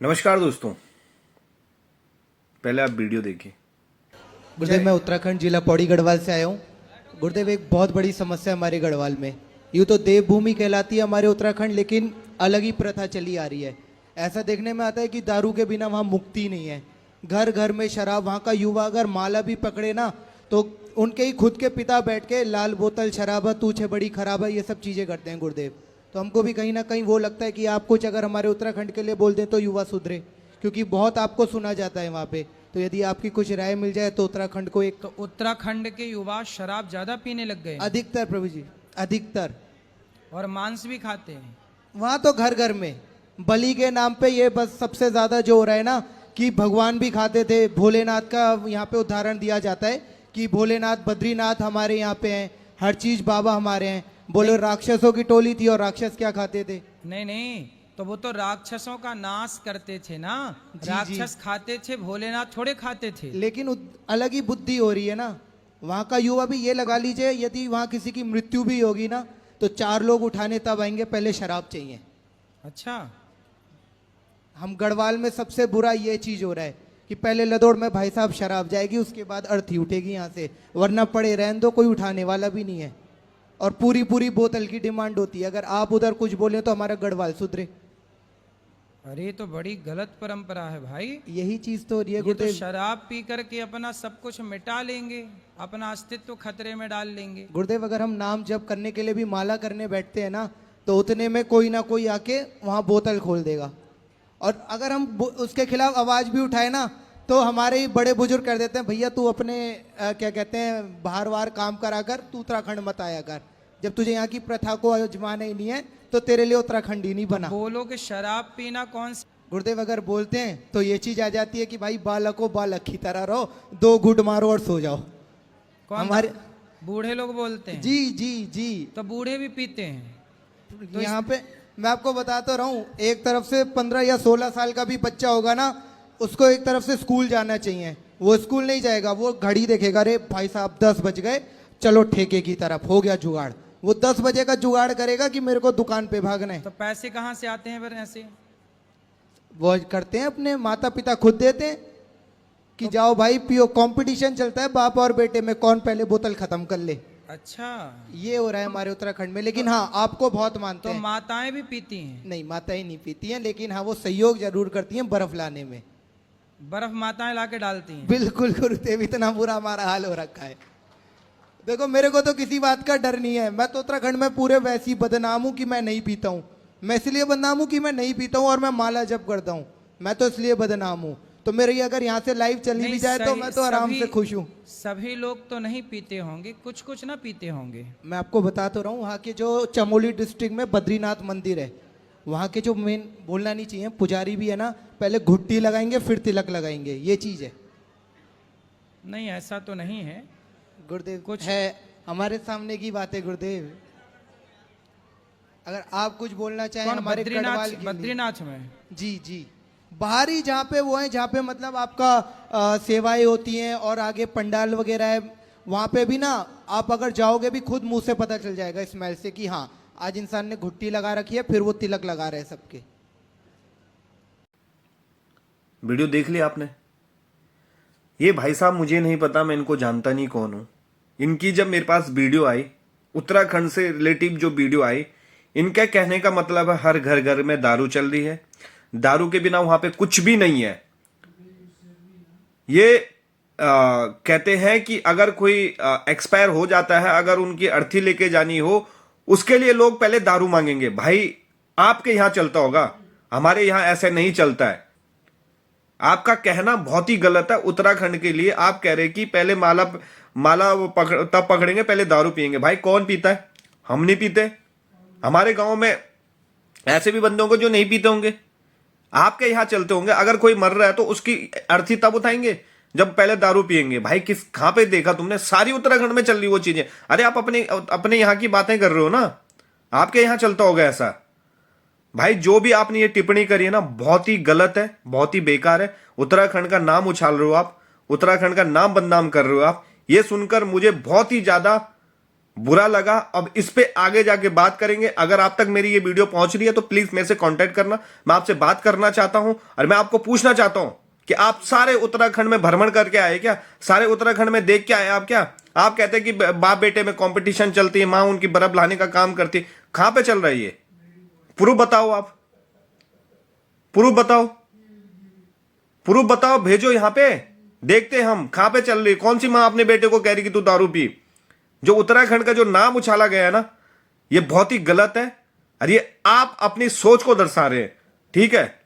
नमस्कार दोस्तों। पहले आप वीडियो देखिए। गुरुदेव, मैं उत्तराखंड जिला पौड़ी गढ़वाल से आया हूँ। गुरुदेव, एक बहुत बड़ी समस्या है हमारे गढ़वाल में। यूँ तो देवभूमि कहलाती है हमारे उत्तराखंड, लेकिन अलग ही प्रथा चली आ रही है। ऐसा देखने में आता है कि दारू के बिना वहाँ मुक्ति नहीं है। घर घर में शराब। वहाँ का युवा अगर माला भी पकड़े ना, तो उनके ही खुद के पिता बैठ के लाल बोतल शराब तू छे बड़ी खराब है, ये सब चीज़ें करते हैं गुरुदेव। तो हमको भी कहीं ना कहीं वो लगता है कि आप कुछ अगर हमारे उत्तराखंड के लिए बोल दें तो युवा सुधरे, क्योंकि बहुत आपको सुना जाता है वहाँ पे। तो यदि आपकी कुछ राय मिल जाए तो उत्तराखंड को एक तो उत्तराखंड के युवा शराब ज्यादा पीने लग गए हैं अधिकतर, प्रभु जी, अधिकतर। और मांस भी खाते हैं। वहाँ तो घर घर में बलि के नाम पे ये बस सबसे ज्यादा जो हो रहा है ना, कि भगवान भी खाते थे। भोलेनाथ का यहाँ पे उदाहरण दिया जाता है कि भोलेनाथ, बद्रीनाथ हमारे यहाँ पे हैं, हर चीज बाबा हमारे हैं। बोले राक्षसों की टोली थी और राक्षस क्या खाते थे? नहीं नहीं, तो वो तो राक्षसों का नाश करते थे ना। जी, राक्षस खाते थे, भोलेनाथ थोड़े खाते थे। लेकिन अलग ही बुद्धि हो रही है ना। वहाँ का युवा भी ये लगा लीजिए, यदि वहाँ किसी की मृत्यु भी होगी ना, तो 4 लोग उठाने तब आएंगे, पहले शराब चाहिए। अच्छा, हम गढ़वाल में सबसे बुरा ये चीज हो रहा है कि पहले लदौड़ में भाई साहब शराब जाएगी, उसके बाद अर्थी उठेगी यहाँ से, वरना पड़े रहने दो, कोई उठाने वाला भी नहीं है। और पूरी पूरी बोतल की डिमांड होती है। अगर आप उधर कुछ बोले तो हमारा गढ़वाल सुधरे। अरे ये तो बड़ी गलत परंपरा है भाई। यही चीज तो हो रही है ये तो गुरुदेव। शराब पी करके अपना सब कुछ मिटा लेंगे, अपना अस्तित्व खतरे में डाल लेंगे। गुरुदेव, अगर हम नाम जप करने के लिए भी माला करने बैठते हैं ना, तो उतने में कोई ना कोई आके वहाँ बोतल खोल देगा। और अगर हम उसके खिलाफ आवाज भी उठाए ना, तो हमारे ही बड़े बुजुर्ग कर देते हैं, भैया तू अपने क्या कहते हैं, बाहर वार काम करा कर, तू उत्तराखंड मत आया कर। जब तुझे यहाँ की प्रथा को आजमाना ही नहीं है तो तेरे लिए उत्तराखंड ही नहीं बना। बोलो कि शराब पीना कौन सी। गुरुदेव, अगर बोलते हैं तो ये चीज आ जाती है कि भाई बालको बालक की तरह रहो, 2 घुट मारो और सो जाओ। कौन हमारे बूढ़े लोग बोलते हैं। जी जी जी। तो बूढ़े भी पीते हैं। तो यहाँ पे मैं आपको बताता रहा हूँ, एक तरफ से 15 या 16 साल का भी बच्चा होगा ना, उसको एक तरफ से स्कूल जाना चाहिए। वो स्कूल नहीं जाएगा, वो घड़ी देखेगा, अरे भाई साहब 10 बज गए, चलो ठेके की तरफ, हो गया जुगाड़। वो 10 बजे का जुगाड़ करेगा कि मेरे को दुकान पे भागना है। तो पैसे कहाँ से आते हैं फिर ऐसे? वो करते हैं, अपने माता पिता खुद देते हैं कि जाओ भाई पियो। कंपटीशन चलता है बाप और बेटे में, कौन पहले बोतल खत्म कर ले। अच्छा, ये हो रहा है हमारे उत्तराखंड में। लेकिन हाँ, आपको बहुत मानते तो हैं। माताएं भी पीती हैं? नहीं, माताएं नहीं पीती हैं, लेकिन हाँ वो सहयोग जरूर करती हैं बर्फ लाने में। बर्फ माताएं लाके डालती हैं? बिल्कुल गुरुदेव, इतना बुरा हमारा हाल हो रखा है। देखो, मेरे को तो किसी बात का डर नहीं है। मैं तो उत्तराखंड में पूरे वैसी बदनाम हूँ कि मैं नहीं पीता हूँ। मैं इसलिए बदनाम हूँ कि मैं नहीं पीता हूँ और मैं माला जप करता हूँ। मैं तो इसलिए बदनाम हूँ। तो मेरे ये अगर यहाँ से लाइव चली भी नहीं, जाए तो मैं तो आराम से खुश हूँ। सभी लोग तो नहीं पीते होंगे, कुछ कुछ ना पीते होंगे। मैं आपको बता तो रहा हूँ, वहाँ के जो चमोली डिस्ट्रिक्ट में बद्रीनाथ मंदिर है, वहाँ के जो मेन, बोलना नहीं चाहिए, पुजारी भी है ना, पहले घुट्टी लगाएंगे फिर तिलक लगाएंगे, ये चीज है। नहीं, ऐसा तो नहीं है गुरुदेव कुछ है, हमारे सामने की बात है गुरुदेव। अगर आप कुछ बोलना चाहें कौन? हमारे गढ़वाल बद्रीनाथ? के लिए। बद्रीनाथ में? जी जी। बाहरी जहाँ पे वो है, जहाँ पे मतलब आपका सेवाएं होती हैं और आगे पंडाल वगैरह है, वहाँ पे भी ना आप अगर जाओगे भी खुद मुंह से पता चल जाएगा स्मेल से कि हाँ आज इंसान ने घुट्टी लगा रखी है, फिर वो तिलक लगा रहे हैं सबके। वीडियो देख लिया आपने। ये भाई साहब मुझे नहीं पता, मैं इनको जानता नहीं कौन हूं। इनकी जब मेरे पास वीडियो आई, उत्तराखंड से रिलेटिव जो वीडियो आई, इनका कहने का मतलब है हर घर घर में दारू चल रही है, दारू के बिना वहां पे कुछ भी नहीं है। ये कहते हैं कि अगर कोई एक्सपायर हो जाता है, अगर उनकी अर्थी लेके जानी हो, उसके लिए लोग पहले दारू मांगेंगे। भाई आपके यहां चलता होगा, हमारे यहां ऐसे नहीं चलता है। आपका कहना बहुत ही गलत है। उत्तराखंड के लिए आप कह रहे कि पहले माला वो तब पकड़ेंगे, पहले दारू पिएंगे। भाई कौन पीता है? हम नहीं पीते। हमारे गांव में ऐसे भी बंदे होंगे जो नहीं पीते होंगे, आपके यहां चलते होंगे। अगर कोई मर रहा है तो उसकी अर्थी तब उठाएंगे जब पहले दारू पिएंगे। भाई किस कहां पे देखा तुमने? सारी उत्तराखंड में चल रही वो चीजें। अरे आप अपने यहां की बातें कर रहे हो ना, आपके यहां चलता होगा ऐसा। भाई जो भी आपने ये टिप्पणी करी है ना, बहुत ही गलत है, बहुत ही बेकार है। उत्तराखंड का नाम उछाल रहे हो आप, उत्तराखंड का नाम बदनाम कर रहे हो आप। ये सुनकर मुझे बहुत ही ज्यादा बुरा लगा। अब इस पे आगे जाके बात करेंगे। अगर आप तक मेरी ये वीडियो पहुंच रही है तो प्लीज मेरे से कांटेक्ट करना। मैं आपसे बात करना चाहता हूं और मैं आपको पूछना चाहता हूं कि आप सारे उत्तराखंड में भ्रमण करके आए क्या? सारे उत्तराखंड में देख के आए आप क्या? आप कहते हैं कि बाप बेटे में कंपटीशन चलती है, मां उनकी बर्फ लाने का काम करती है। कहां पे चल रही है? प्रूफ बताओ। आप प्रूफ बताओ, प्रूफ बताओ, भेजो यहां पे, देखते हैं हम कहां पे चल रही है। कौन सी मां अपने बेटे को कह रही कि तू दारू पी? जो उत्तराखंड का जो नाम उछाला गया है ना, ये बहुत ही गलत है और ये आप अपनी सोच को दर्शा रहे हैं। ठीक है,